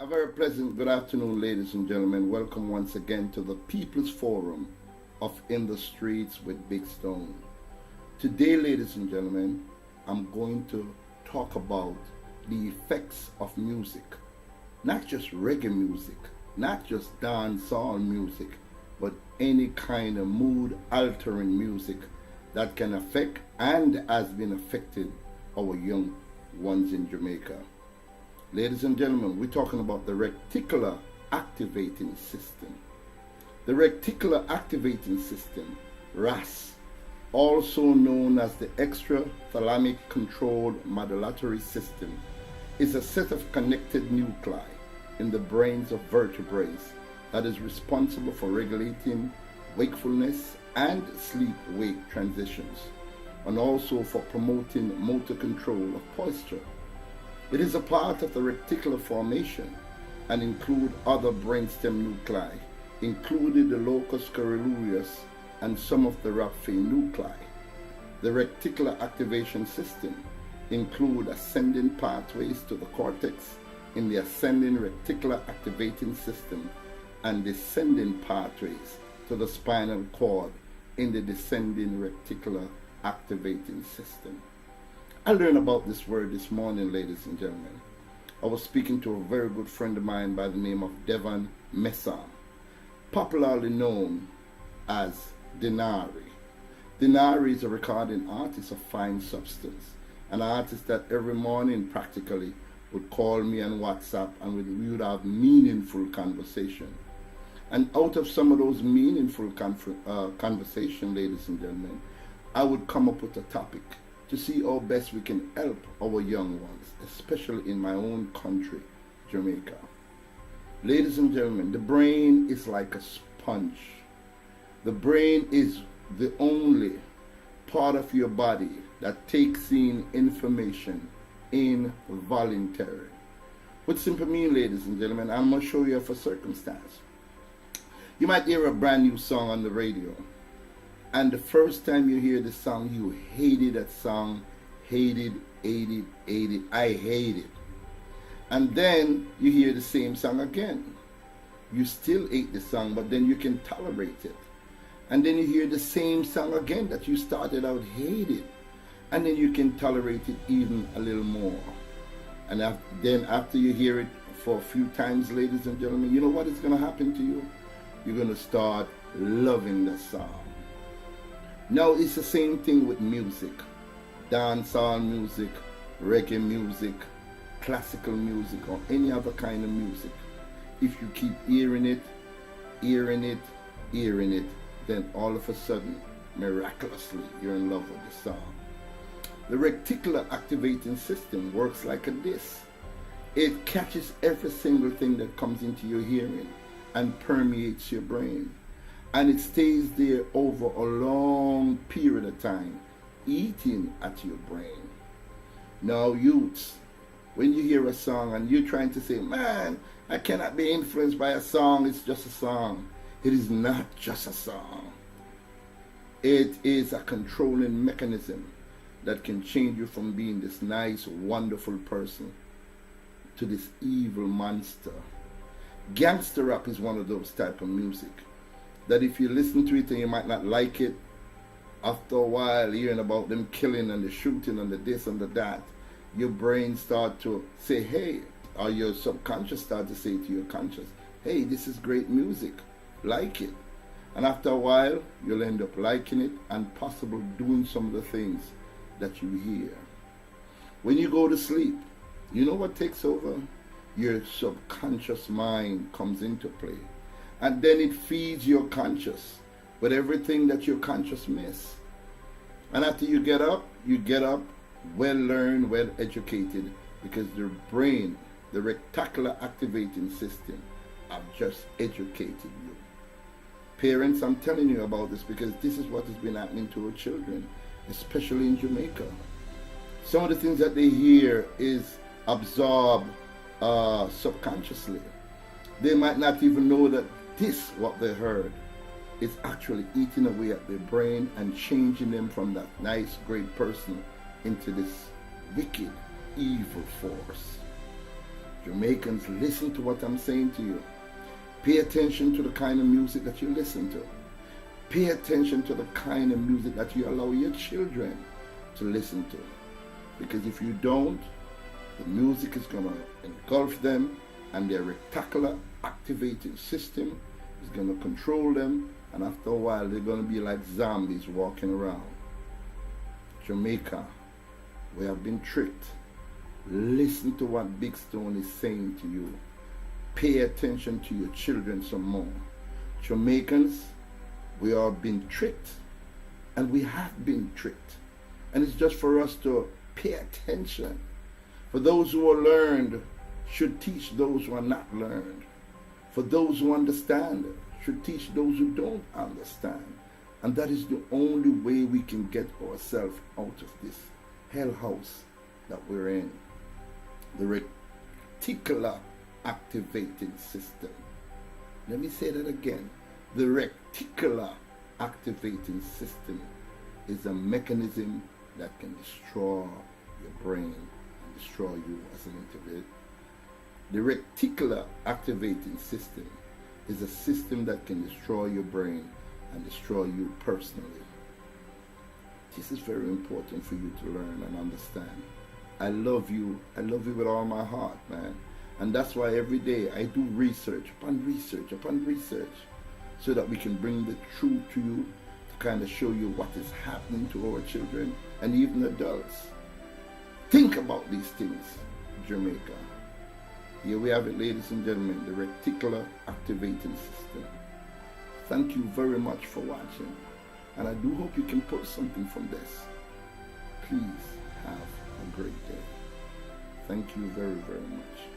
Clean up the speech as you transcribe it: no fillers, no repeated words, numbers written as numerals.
A very pleasant good afternoon, ladies and gentlemen. Welcome once again to the People's Forum of In the Streets with Big Stone. Today, ladies and gentlemen, I'm going to talk about the effects of music. Not just reggae music, not just dancehall music, but any kind of mood-altering music that can affect and has been affected our young ones in Jamaica. Ladies and gentlemen, we're talking about the reticular activating system. The reticular activating system, RAS, also known as the extrathalamic controlled modulatory system, is a set of connected nuclei in the brains of vertebrates that is responsible for regulating wakefulness and sleep-wake transitions, and also for promoting motor control of posture. It is a part of the reticular formation and include other brainstem nuclei, including the locus coeruleus and some of the raphe nuclei. The reticular activation system include ascending pathways to the cortex in the ascending reticular activating system and descending pathways to the spinal cord in the descending reticular activating system. I learned about this word this morning, ladies and gentlemen. I was speaking to a very good friend of mine by the name of Devon Messam, popularly known as Denari. Denari is a recording artist of fine substance, an artist that every morning practically would call me on WhatsApp and we would have meaningful conversation. And out of some of those meaningful conversation, ladies and gentlemen, I would come up with a topic to see how best we can help our young ones, especially in my own country, Jamaica. Ladies and gentlemen, the brain is like a sponge. The brain is the only part of your body that takes in information involuntarily. What simply mean, ladies and gentlemen, I'm going to show you of a circumstance. You might hear a brand new song on the radio, and the first time you hear the song, you hated that song, hated, I hate it. And then you hear the same song again. You still hate the song, but then you can tolerate it. And then you hear the same song again that you started out hated. And then you can tolerate it even a little more. And then after you hear it for a few times, ladies and gentlemen, you know what is going to happen to you? You're going to start loving the song. Now it's the same thing with music. Dancehall music, reggae music, classical music, or any other kind of music. If you keep hearing it, then all of a sudden, miraculously, you're in love with the song. The reticular activating system works like a disc. It catches every single thing that comes into your hearing and permeates your brain. And it stays there over a long period of time, eating at your brain. Now, youths, when you hear a song and you're trying to say, man, I cannot be influenced by a song, it's just a song. It is not just a song. It is a controlling mechanism that can change you from being this nice, wonderful person to this evil monster. Gangster rap is one of those type of music that if you listen to it and you might not like it, after a while hearing about them killing and the shooting and the this and the that, your brain start to say, hey, or your subconscious start to say to your conscious, hey, this is great music, like it. And after a while, you'll end up liking it and possibly doing some of the things that you hear. When you go to sleep, you know what takes over? Your subconscious mind comes into play. And then it feeds your conscious with everything that your conscious miss. And after you get up well learned, well educated, because the brain, the reticular activating system, have just educated you. Parents, I'm telling you about this because this is what has been happening to our children, especially in Jamaica. Some of the things that they hear is absorbed subconsciously. They might not even know that this, what they heard, is actually eating away at their brain and changing them from that nice, great person into this wicked, evil force. Jamaicans, listen to what I'm saying to you. Pay attention to the kind of music that you listen to. Pay attention to the kind of music that you allow your children to listen to. Because if you don't, the music is going to engulf them, and their reticular activating system is going to control them, and after a while they're going to be like zombies walking around. Jamaica, we have been tricked. Listen to what Big Stone is saying to you. Pay attention to your children some more. Jamaicans, we are being tricked, and we have been tricked. And it's just for us to pay attention. For those who are learned should teach those who are not learned. For those who understand should teach those who don't understand. And that is the only way we can get ourselves out of this hell house that we're in. The reticular activating system. Let me say that again. The reticular activating system is a mechanism that can destroy your brain and destroy you as an individual. The reticular activating system is a system that can destroy your brain and destroy you personally. This is very important for you to learn and understand. I love you. I love you with all my heart, man. And that's why every day I do research upon research upon research, so that we can bring the truth to you, to kind of show you what is happening to our children and even adults. Think about these things, Jamaica. Here we have it, ladies and gentlemen, the reticular activating system. Thank you very much for watching, and I do hope you can pull something from this. Please have a great day. Thank you very, very much.